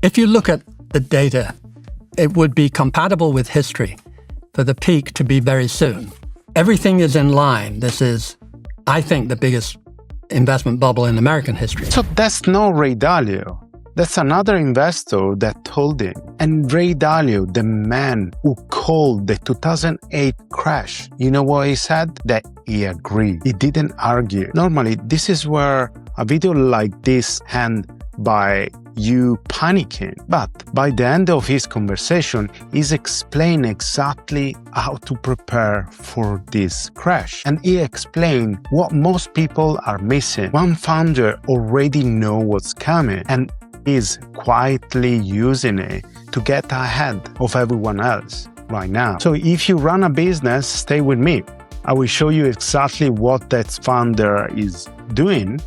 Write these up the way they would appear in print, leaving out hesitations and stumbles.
If you look at the data, it would be compatible with history for the peak to be very soon. Everything is in line. This is, I think, the biggest investment bubble in American history. So that's not Ray Dalio. That's another investor that told him. And Ray Dalio, the man who called the 2008 crash, you know what he said? That he agreed. He didn't argue. Normally, this is where a video like this ends by you panicking. But by the end of his conversation, he's explained exactly how to prepare for this crash. And he explained what most people are missing. One founder already knows what's coming and is quietly using it to get ahead of everyone else right now. So if you run a business, stay with me. I will show you exactly what that founder is doing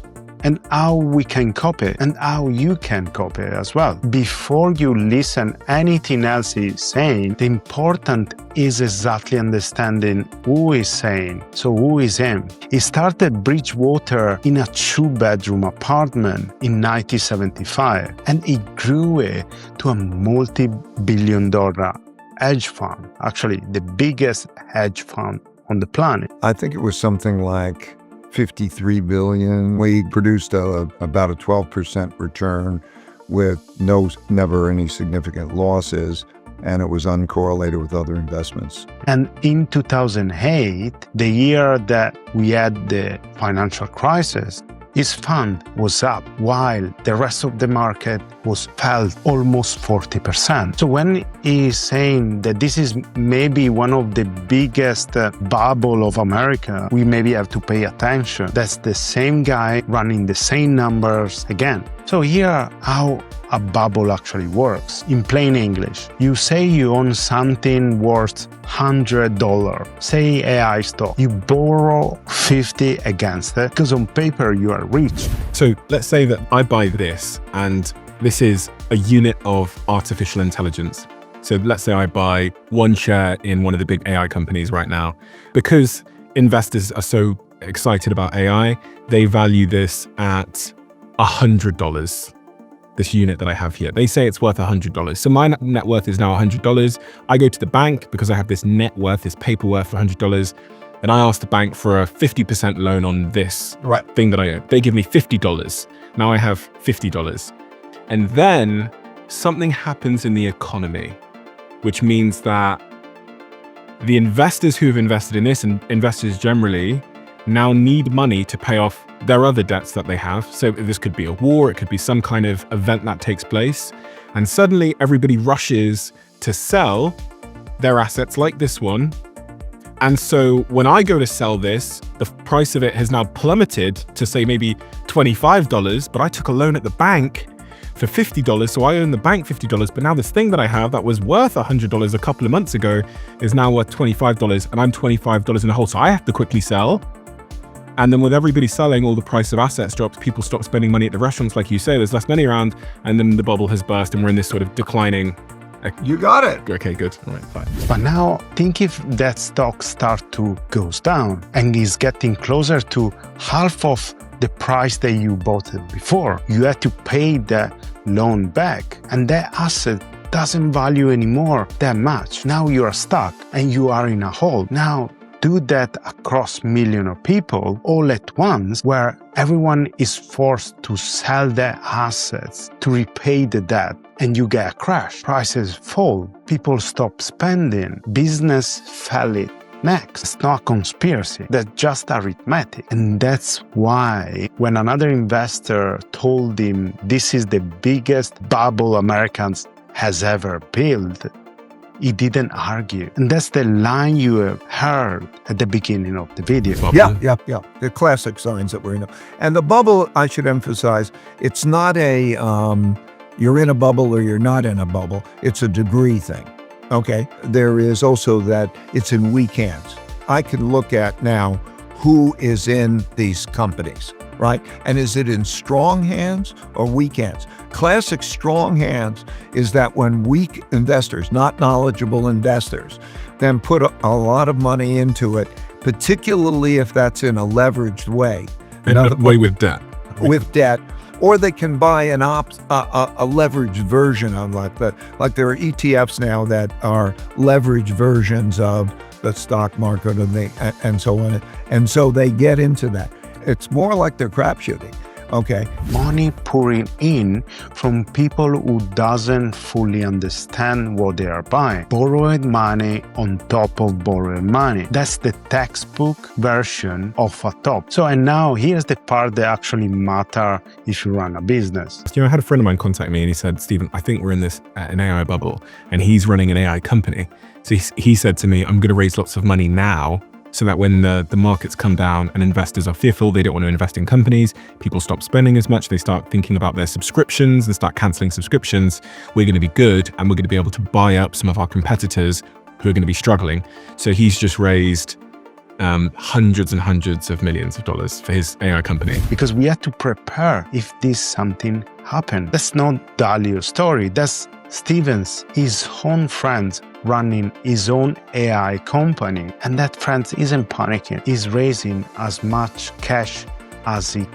and how we can copy and how you can copy as well. Before you listen anything else he's saying, the important is exactly understanding who is saying. So who is him? He started Bridgewater in a 2-bedroom apartment in 1975, and he grew it to a multi-billion-dollar hedge fund, actually the biggest hedge fund on the planet. I think it was something like 53 billion. We produced about a 12% return with never any significant losses, and it was uncorrelated with other investments. And in 2008, the year that we had the financial crisis, his fund was up while the rest of the market was fell almost 40%. So when he's saying that this is maybe one of the biggest bubble of America, we maybe have to pay attention. That's the same guy running the same numbers again. So here how a bubble actually works. In plain English, you say you own something worth $100, say AI stock. You borrow 50 against it because on paper you are rich. So let's say that I buy this, and this is a unit of artificial intelligence. So let's say I buy one share in one of the big AI companies right now. Because investors are so excited about AI, they value this at $100. This unit that I have here. They say it's worth $100. So my net worth is now $100. I go to the bank because I have this net worth, this paper worth for $100. And I ask the bank for a 50% loan on this thing that I own. They give me $50. Now I have $50. And then something happens in the economy, which means that the investors who have invested in this, and investors generally, now need money to pay off their other debts that they have. So this could be a war, it could be some kind of event that takes place. And suddenly everybody rushes to sell their assets like this one. And so when I go to sell this, the price of it has now plummeted to say maybe $25, but I took a loan at the bank for $50. So I owe the bank $50, but now this thing that I have that was worth $100 a couple of months ago is now worth $25, and I'm $25 in the hole. So I have to quickly sell. And then with everybody selling, all the price of assets drops, people stop spending money at the restaurants, like you say, there's less money around, and then the bubble has burst and we're in this sort of declining. You got it. Okay, good. All right, fine. But now think if that stock start to goes down and is getting closer to half of the price that you bought it before. You have to pay the loan back, and that asset doesn't value anymore that much. Now you are stuck and you are in a hole. Now do that across millions of people all at once, where everyone is forced to sell their assets to repay the debt, and you get a crash. Prices fall, people stop spending, business fell it next. It's not a conspiracy, that's just arithmetic. And that's why when another investor told him this is the biggest bubble Americans has ever built, he didn't argue. And that's the line you have heard at the beginning of the video. Yeah. The classic signs that we're in. And the bubble, I should emphasize, it's not a you're in a bubble or you're not in a bubble. It's a degree thing, okay? There is also that it's in weak hands. I can look at now who is in these companies, right? And is it in strong hands or weak hands? Classic strong hands is that when weak investors, not knowledgeable investors, then put a lot of money into it, particularly if that's in a leveraged way. In a way with debt. With debt, or they can buy a leveraged version of that. Like there are ETFs now that are leveraged versions of the stock market and so on. And so they get into that. It's more like they're crap shooting. Okay. Money pouring in from people who doesn't fully understand what they are buying. Borrowed money on top of borrowed money. That's the textbook version of a top. So, and now here's the part that actually matter if you run a business. You know, I had a friend of mine contact me and he said, Stephen, I think we're in an AI bubble, and he's running an AI company. So he said to me, I'm going to raise lots of money now, so that when the markets come down and investors are fearful, they don't want to invest in companies, people stop spending as much, they start thinking about their subscriptions, they start canceling subscriptions, we're going to be good and we're going to be able to buy up some of our competitors who are going to be struggling. So he's just raised hundreds and hundreds of millions of dollars for his AI company. Because we have to prepare if this something happen. That's not Dalio's story, that's Stephen's, his own friends running his own AI company. And that friend isn't panicking. He's raising as much cash as he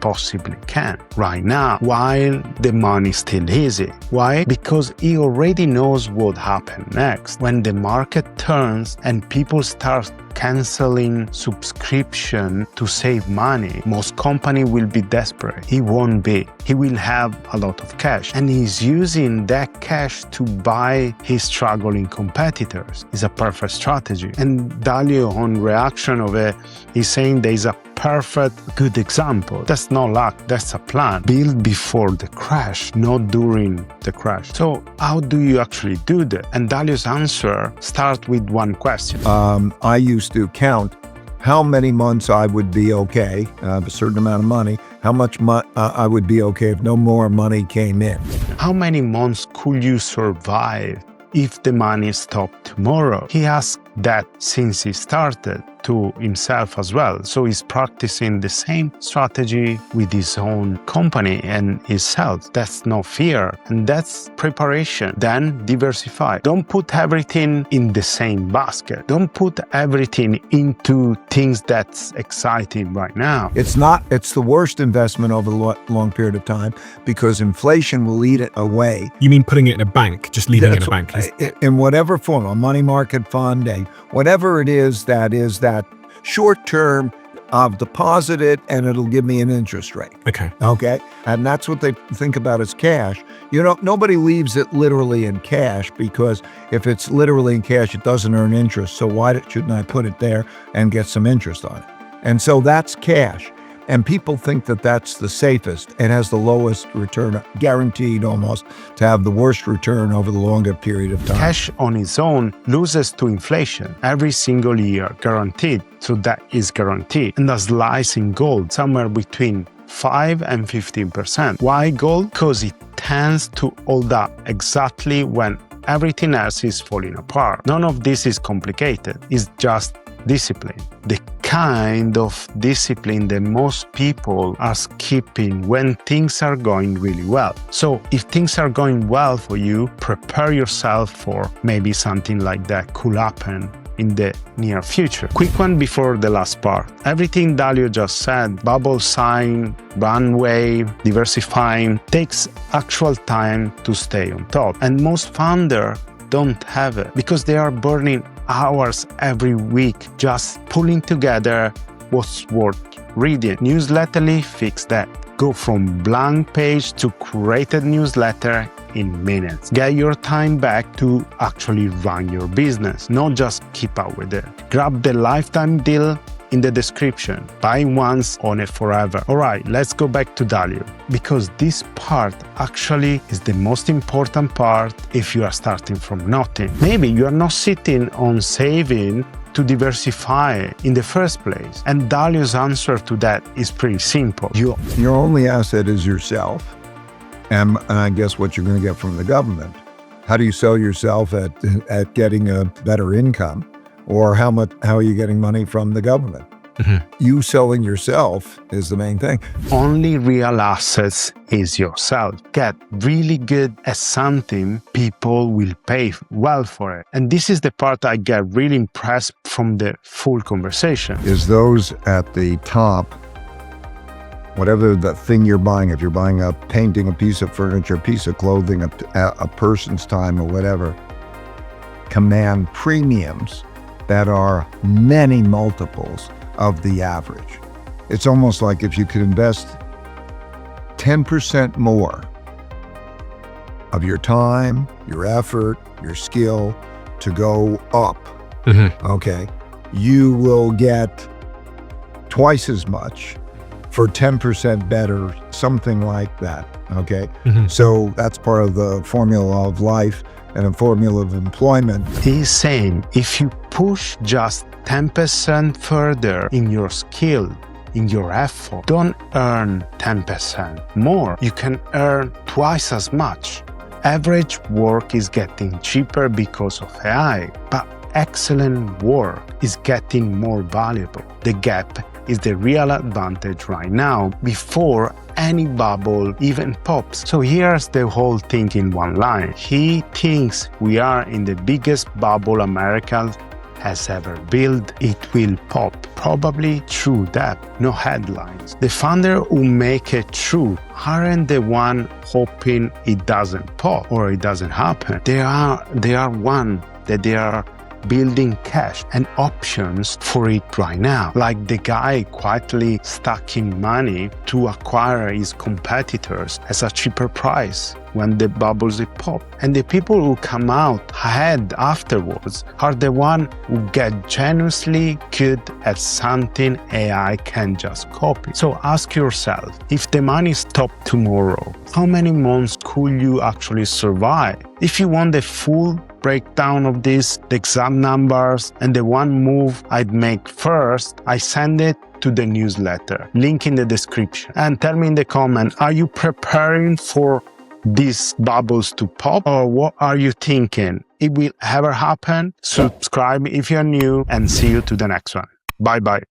possibly can right now, while the money still easy. Why? Because he already knows what happened next. When the market turns and people start canceling subscription to save money, most company will be desperate. He won't be. He will have a lot of cash, and he's using that cash to buy his struggling competitors. It's a perfect strategy. And Dalio, on reaction of it, is saying there is a perfect good example. That's not luck, that's a plan built before the crash, not during the crash. So how do you actually do that? And Dalio's answer starts with one question. I used to count how many months I would be okay, a certain amount of money, how much I would be okay if no more money came in. How many months could you survive if the money stopped tomorrow? He asked that since he started to himself as well. So he's practicing the same strategy with his own company and himself. That's no fear, and that's preparation. Then diversify. Don't put everything in the same basket. Don't put everything into things that's exciting right now. It's the worst investment over a long period of time because inflation will eat it away. You mean putting it in a bank, just leaving it in a bank? In whatever form, a money market fund, whatever it is that short term, I've deposited and it'll give me an interest rate. Okay. And that's what they think about as cash. Nobody leaves it literally in cash, because if it's literally in cash, it doesn't earn interest. So why shouldn't I put it there and get some interest on it? And so that's cash. And people think that that's the safest and has the lowest return, guaranteed almost to have the worst return over the longer period of time. Cash on its own loses to inflation every single year, guaranteed. So that is guaranteed. And that lies in gold, somewhere between 5 and 15%. Why gold? Because it tends to hold up exactly when everything else is falling apart. None of this is complicated. It's just discipline. The kind of discipline that most people are skipping when things are going really well. So if things are going well for you, prepare yourself for maybe something like that could happen in the near future. Quick one before the last part. Everything Dalio just said, bubble sign, runway, diversifying, takes actual time to stay on top. And most founders don't have it because they are burning hours every week just pulling together what's worth reading. Newsletterly fix that. Go from blank page to curated newsletter in minutes. Get your time back to actually run your business, not just keep up with it. Grab the lifetime deal in the description. Buy once, own it forever. All right, let's go back to Dalio, because this part actually is the most important part if you are starting from nothing. Maybe you are not sitting on saving to diversify in the first place. And Dalio's answer to that is pretty simple. Your only asset is yourself, and I guess what you're going to get from the government. How do you sell yourself at getting a better income? Or how are you getting money from the government? Mm-hmm. You selling yourself is the main thing. Only real assets is yourself. Get really good at something, people will pay well for it. And this is the part I get really impressed from the full conversation. Is those at the top whatever the thing you're buying, if you're buying a painting, a piece of furniture, a piece of clothing, a person's time or whatever, command premiums that are many multiples of the average. It's almost like if you could invest 10% more of your time, your effort, your skill to go up, okay, you will get twice as much for 10% better, something like that, okay? So that's part of the formula of life and a formula of employment. He's saying if you push just 10% further in your skill, in your effort, don't earn 10% more. You can earn twice as much. Average work is getting cheaper because of AI, but excellent work is getting more valuable. The gap is the real advantage right now before any bubble even pops. So here's the whole thing in one line. He thinks we are in the biggest bubble America has ever built. It will pop, probably through that, no headlines. The founder who make it true aren't the one hoping it doesn't pop or it doesn't happen. They are one that they are building cash and options for it right now. Like the guy quietly stacking money to acquire his competitors at a cheaper price when the bubbles pop. And the people who come out ahead afterwards are the ones who get genuinely good at something AI can just copy. So ask yourself, if the money stopped tomorrow, how many months could you actually survive? If you want the full breakdown of this, the exact numbers, and the one move I'd make first, I send it to the newsletter. Link in the description. And tell me in the comment, are you preparing for these bubbles to pop, or what are you thinking? It will ever happen? Subscribe if you're new, and see you to the next one. Bye bye.